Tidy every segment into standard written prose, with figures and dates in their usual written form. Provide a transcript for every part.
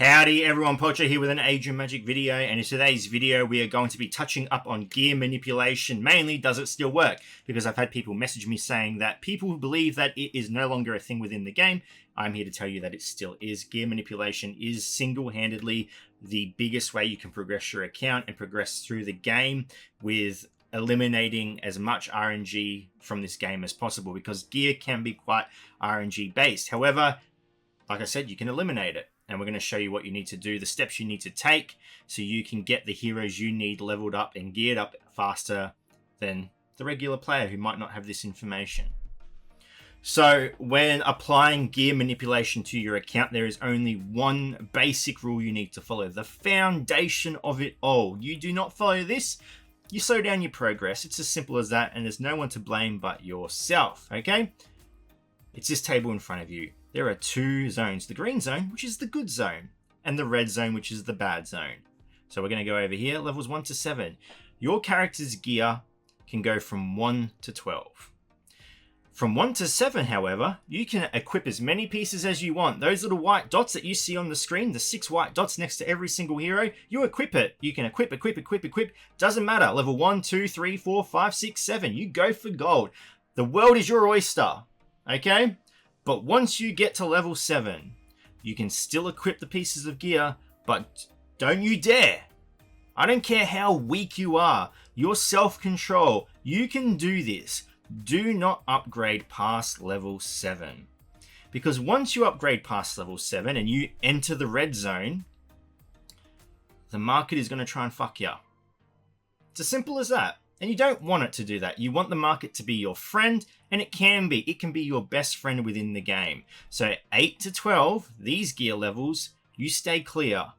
Howdy everyone, Pocho here with an Age of Magic video, and in today's video we are going to be touching up on gear manipulation. Mainly, does it still work? Because I've had people message me saying that people believe that it is no longer a thing within the game. I'm here to tell you that it still is. Gear manipulation is single-handedly the biggest way you can progress your account and progress through the game with eliminating as much RNG from this game as possible, because gear can be quite RNG based. However, like I said, you can eliminate it. And we're going to show you what you need to do, the steps you need to take so you can get the heroes you need leveled up and geared up faster than the regular player who might not have this information. So when applying gear manipulation to your account, there is only one basic rule you need to follow, the foundation of it all. You do not follow this, you slow down your progress. It's as simple as that, and there's no one to blame but yourself, okay? It's this table in front of you. There are two zones, the green zone, which is the good zone, and the red zone, which is the bad zone. So we're going to go over here, levels 1 to 7. Your character's gear can go from 1 to 12. From 1 to 7, however, you can equip as many pieces as you want. Those little white dots that you see on the screen, the 6 white dots next to every single hero, you equip it. You can equip. Doesn't matter. Level 1, 2, 3, 4, 5, 6, 7. You go for gold. The world is your oyster, okay? But once you get to level 7, you can still equip the pieces of gear, but don't you dare. I don't care how weak you are. Your self-control, you can do this. Do not upgrade past level 7. Because once you upgrade past level 7 and you enter the red zone, the market is going to try and fuck you. It's as simple as that. And you don't want it to do that. You want the market to be your friend, and it can be. It can be your best friend within the game. So 8 to 12, these gear levels, you stay clear.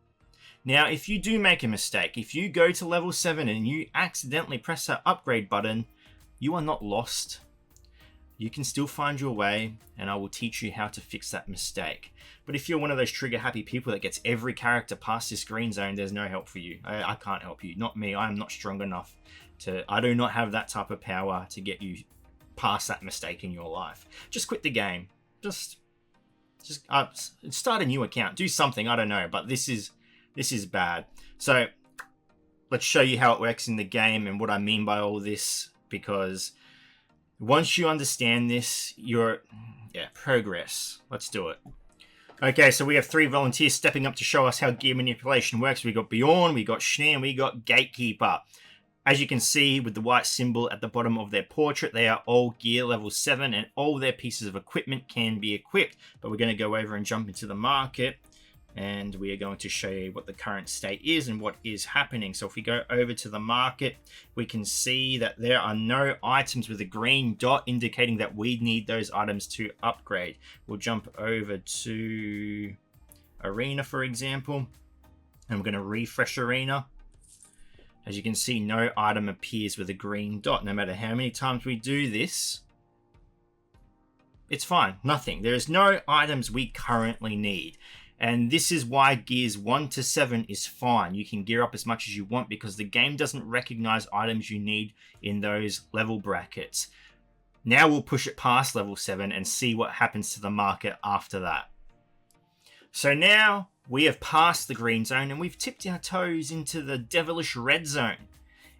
Now, if you do make a mistake, if you go to level 7 and you accidentally press that upgrade button, you are not lost. You can still find your way, and I will teach you how to fix that mistake. But if you're one of those trigger-happy people that gets every character past this green zone, there's no help for you. I can't help you. Not me. I am not strong enough. I do not have that type of power to get you past that mistake in your life. Just quit the game. Just start a new account. Do something. I don't know, but this is bad. So let's show you how it works in the game and what I mean by all this, because once you understand this, progress. Let's do it. Okay, so we have 3 volunteers stepping up to show us how gear manipulation works. We got Bjorn, we got Schnee, and we got Gatekeeper. As you can see with the white symbol at the bottom of their portrait, they are all gear level 7 and all their pieces of equipment can be equipped. But we're going to go over and jump into the market, and we are going to show you what the current state is and what is happening. So if we go over to the market, we can see that there are no items with a green dot indicating that we need those items to upgrade. We'll jump over to Arena, for example, and we're going to refresh Arena. As you can see, no item appears with a green dot. No matter how many times we do this, it's fine. Nothing. There is no items we currently need. And this is why gears 1 to 7 is fine. You can gear up as much as you want because the game doesn't recognize items you need in those level brackets. Now we'll push it past level 7 and see what happens to the market after that. So now we have passed the green zone and we've tipped our toes into the devilish red zone.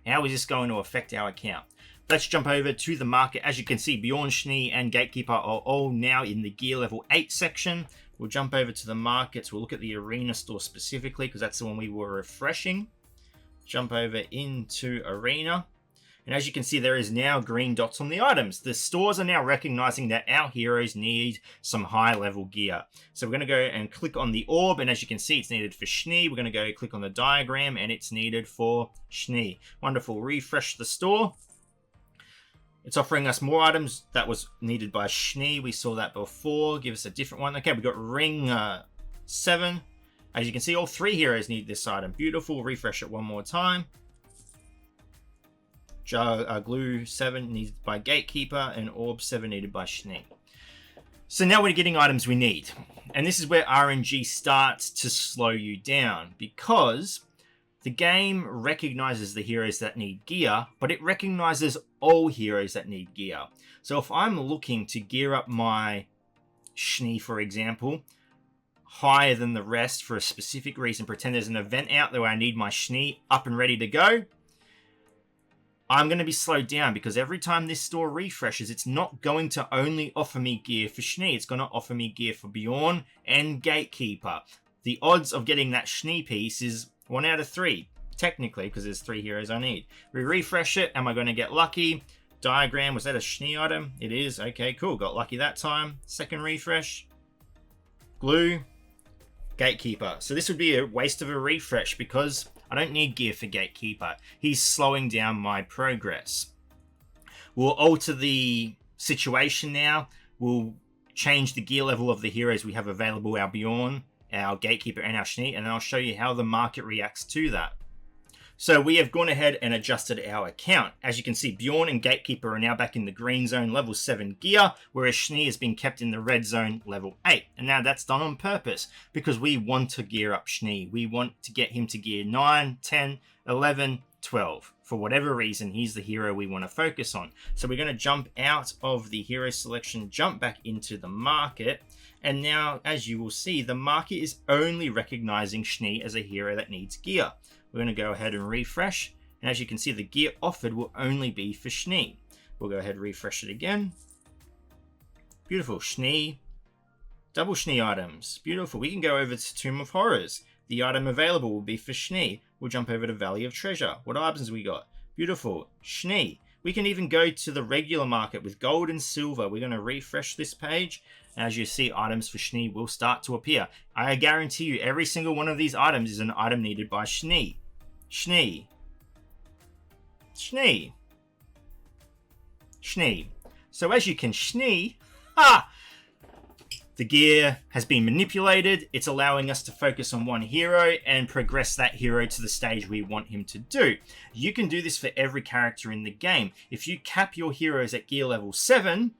How is this going to affect our account? Let's jump over to the market. As you can see, Bjorn, Schnee, and Gatekeeper are all now in the gear level 8 section. We'll jump over to the markets. We'll look at the Arena store specifically because that's the one we were refreshing. Jump over into Arena. And as you can see, there is now green dots on the items. The stores are now recognizing that our heroes need some high-level gear. So we're going to go and click on the orb, and as you can see, it's needed for Schnee. We're going to go click on the diagram, and it's needed for Schnee. Wonderful. Refresh the store. It's offering us more items that was needed by Schnee. We saw that before. Give us a different one. Okay, we've got ring 7. As you can see, all 3 heroes need this item. Beautiful. Refresh it one more time. Glue 7 needed by Gatekeeper, and Orb 7 needed by Schnee. So now we're getting items we need. And this is where RNG starts to slow you down, because the game recognizes the heroes that need gear, but it recognizes all heroes that need gear. So if I'm looking to gear up my Schnee, for example, higher than the rest for a specific reason, pretend there's an event out there where I need my Schnee up and ready to go, I'm going to be slowed down because every time this store refreshes, it's not going to only offer me gear for Schnee. It's going to offer me gear for Bjorn and Gatekeeper. The odds of getting that Schnee piece is 1 out of 3, technically, because there's 3 heroes I need. We refresh it. Am I going to get lucky? Diagram, was that a Schnee item? It is. Okay, cool. Got lucky that time. Second refresh. Glue. Gatekeeper. So this would be a waste of a refresh because I don't need gear for Gatekeeper. He's slowing down my progress. We'll alter the situation now. We'll change the gear level of the heroes we have available, our Bjorn, our Gatekeeper, and our Schnee, and I'll show you how the market reacts to that. So we have gone ahead and adjusted our account. As you can see, Bjorn and Gatekeeper are now back in the green zone, level 7 gear, whereas Schnee has been kept in the red zone, level 8. And now that's done on purpose, because we want to gear up Schnee. We want to get him to gear 9, 10, 11, 12. For whatever reason, he's the hero we want to focus on. So we're going to jump out of the hero selection, jump back into the market. And now, as you will see, the market is only recognizing Schnee as a hero that needs gear. We're going to go ahead and refresh. And as you can see, the gear offered will only be for Schnee. We'll go ahead and refresh it again. Beautiful. Schnee. Double Schnee items. Beautiful. We can go over to Tomb of Horrors. The item available will be for Schnee. We'll jump over to Valley of Treasure. What items we got? Beautiful. Schnee. We can even go to the regular market with gold and silver. We're going to refresh this page. As you see, items for Schnee will start to appear. I guarantee you, every single one of these items is an item needed by Schnee. Schnee. Schnee. Schnee. So as you can Schnee, the gear has been manipulated. It's allowing us to focus on one hero and progress that hero to the stage we want him to do. You can do this for every character in the game. If you cap your heroes at gear level 7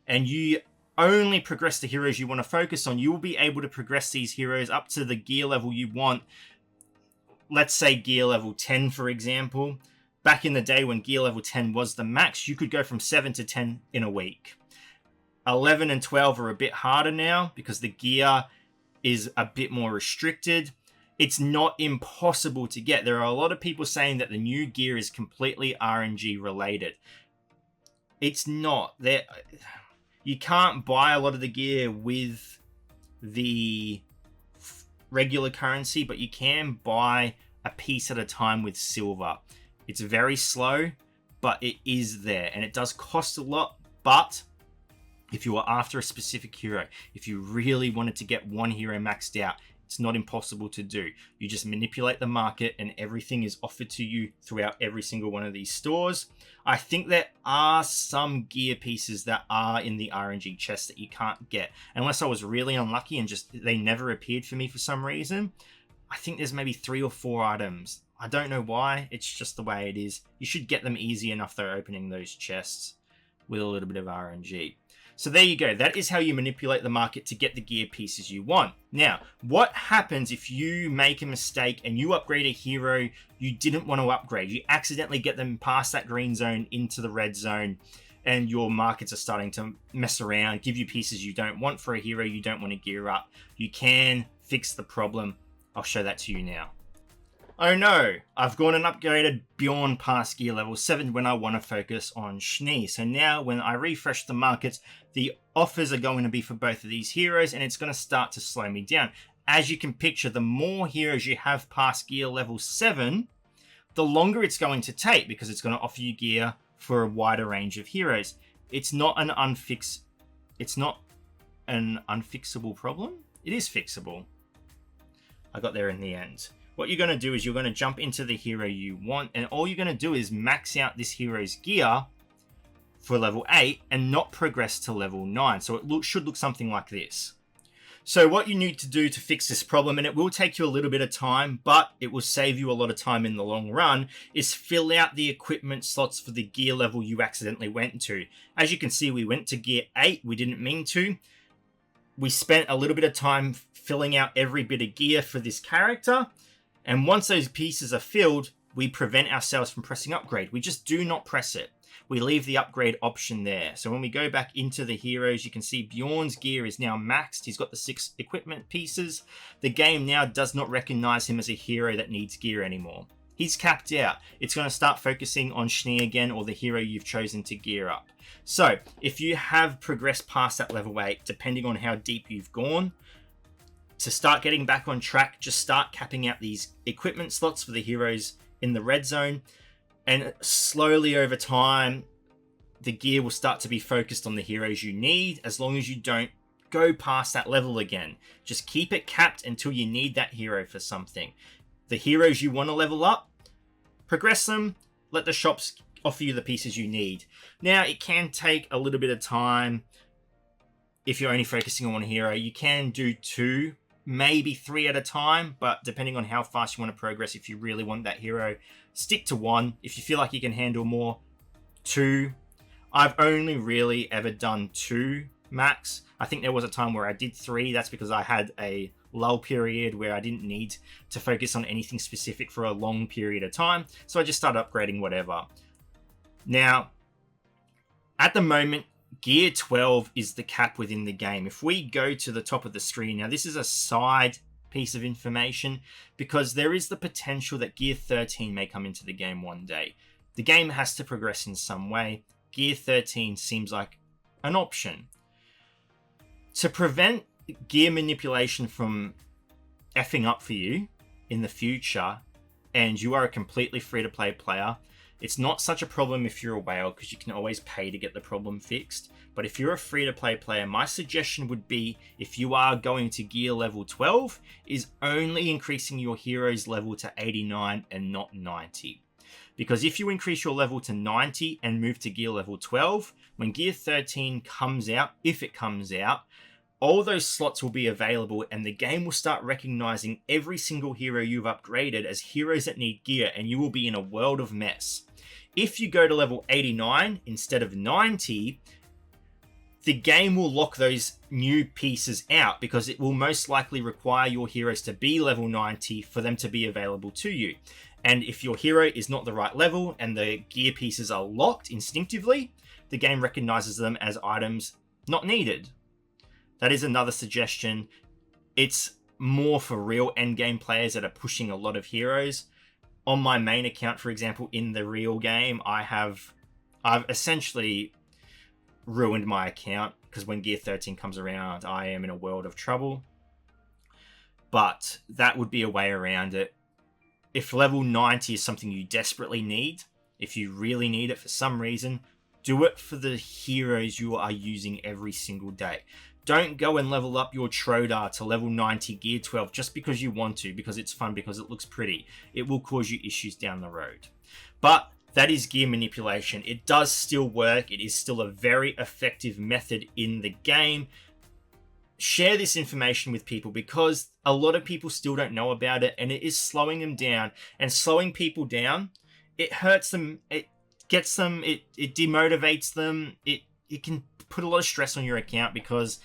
and you only progress the heroes you want to focus on, you will be able to progress these heroes up to the gear level you want. Let's say gear level 10, for example. Back in the day when gear level 10 was the max, you could go from 7 to 10 in a week. 11 and 12 are a bit harder now because the gear is a bit more restricted. It's not impossible to get. There are a lot of people saying that the new gear is completely RNG related. It's not. You can't buy a lot of the gear with the regular currency, but you can buy a piece at a time with silver. It's very slow, but it is there, and it does cost a lot. But if you are after a specific hero, if you really wanted to get one hero maxed out, it's not impossible to do. You just manipulate the market and everything is offered to you throughout every single one of these stores. I think there are some gear pieces that are in the RNG chest that you can't get. Unless I was really unlucky and just they never appeared for me for some reason. I think there's maybe 3 or 4 items. I don't know why. It's just the way it is. You should get them easy enough though, opening those chests with a little bit of RNG. So there you go. That is how you manipulate the market to get the gear pieces you want. Now, what happens if you make a mistake and you upgrade a hero you didn't want to upgrade? You accidentally get them past that green zone into the red zone and your markets are starting to mess around, give you pieces you don't want for a hero you don't want to gear up. You can fix the problem. I'll show that to you now. Oh no, I've gone and upgraded Bjorn past gear level 7 when I want to focus on Schnee. So now when I refresh the markets, the offers are going to be for both of these heroes and it's going to start to slow me down. As you can picture, the more heroes you have past gear level 7, the longer it's going to take because it's going to offer you gear for a wider range of heroes. It's not an unfixable problem. It is fixable. I got there in the end. What you're going to do is you're going to jump into the hero you want, and all you're going to do is max out this hero's gear for level 8 and not progress to level 9. So it should look something like this. So what you need to do to fix this problem, and it will take you a little bit of time, but it will save you a lot of time in the long run, is fill out the equipment slots for the gear level you accidentally went to. As you can see, we went to gear 8. We didn't mean to. We spent a little bit of time filling out every bit of gear for this character. And once those pieces are filled, we prevent ourselves from pressing upgrade. We just do not press it. we leave the upgrade option there. So when we go back into the heroes, you can see Bjorn's gear is now maxed. He's got the 6 equipment pieces. The game now does not recognize him as a hero that needs gear anymore. He's capped out. It's going to start focusing on Schnee again, or the hero you've chosen to gear up. So if you have progressed past that level 8, depending on how deep you've gone, to start getting back on track, just start capping out these equipment slots for the heroes in the red zone. And slowly over time, the gear will start to be focused on the heroes you need, as long as you don't go past that level again. Just keep it capped until you need that hero for something. The heroes you want to level up, progress them, let the shops offer you the pieces you need. Now, it can take a little bit of time if you're only focusing on one hero. You can do 2, maybe 3 at a time, but depending on how fast you want to progress, if you really want that hero, stick to 1. If you feel like you can handle more, 2. I've only really ever done 2 max. I think there was a time where I did 3. That's because I had a lull period where I didn't need to focus on anything specific for a long period of time. So I just started upgrading whatever. Now, at the moment, Gear 12 is the cap within the game. If we go to the top of the screen, now this is a side piece of information because there is the potential that Gear 13 may come into the game one day. The game has to progress in some way. Gear 13 seems like an option. To prevent gear manipulation from effing up for you in the future, and you are a completely free-to-play player, it's not such a problem if you're a whale because you can always pay to get the problem fixed. But if you're a free-to-play player, my suggestion would be, if you are going to gear level 12, is only increasing your hero's level to 89 and not 90. Because if you increase your level to 90 and move to gear level 12, when gear 13 comes out, if it comes out, all those slots will be available and the game will start recognizing every single hero you've upgraded as heroes that need gear, and you will be in a world of mess. If you go to level 89 instead of 90, the game will lock those new pieces out because it will most likely require your heroes to be level 90 for them to be available to you. And if your hero is not the right level and the gear pieces are locked instinctively, the game recognizes them as items not needed. That is another suggestion. It's more for real endgame players that are pushing a lot of heroes. On my main account, for example, in the real game, I've essentially ruined my account because when Gear 13 comes around, I am in a world of trouble. But that would be a way around it. If level 90 is something you desperately need, if you really need it for some reason, do it for the heroes you are using every single day. Don't go and level up your Trodar to level 90 gear 12 just because you want to, because it's fun, because it looks pretty. It will cause you issues down the road. But that is gear manipulation. It does still work. It is still a very effective method in the game. Share this information with people because a lot of people still don't know about it, and it is slowing them down. And slowing people down, it hurts them, it gets them, it demotivates them, it can put a lot of stress on your account because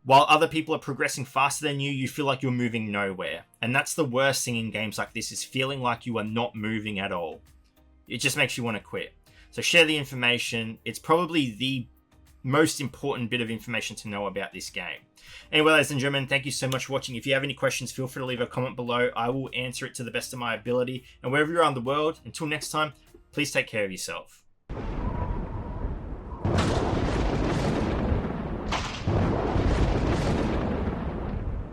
while other people are progressing faster than you, you feel like you're moving nowhere. And that's the worst thing in games like this, is feeling like you are not moving at all. It just makes you want to quit. So share the information. It's probably the most important bit of information to know about this game. Anyway, ladies and gentlemen, thank you so much for watching. If you have any questions, feel free to leave a comment below. I will answer it to the best of my ability. And wherever you are in the world, until next time, please take care of yourself.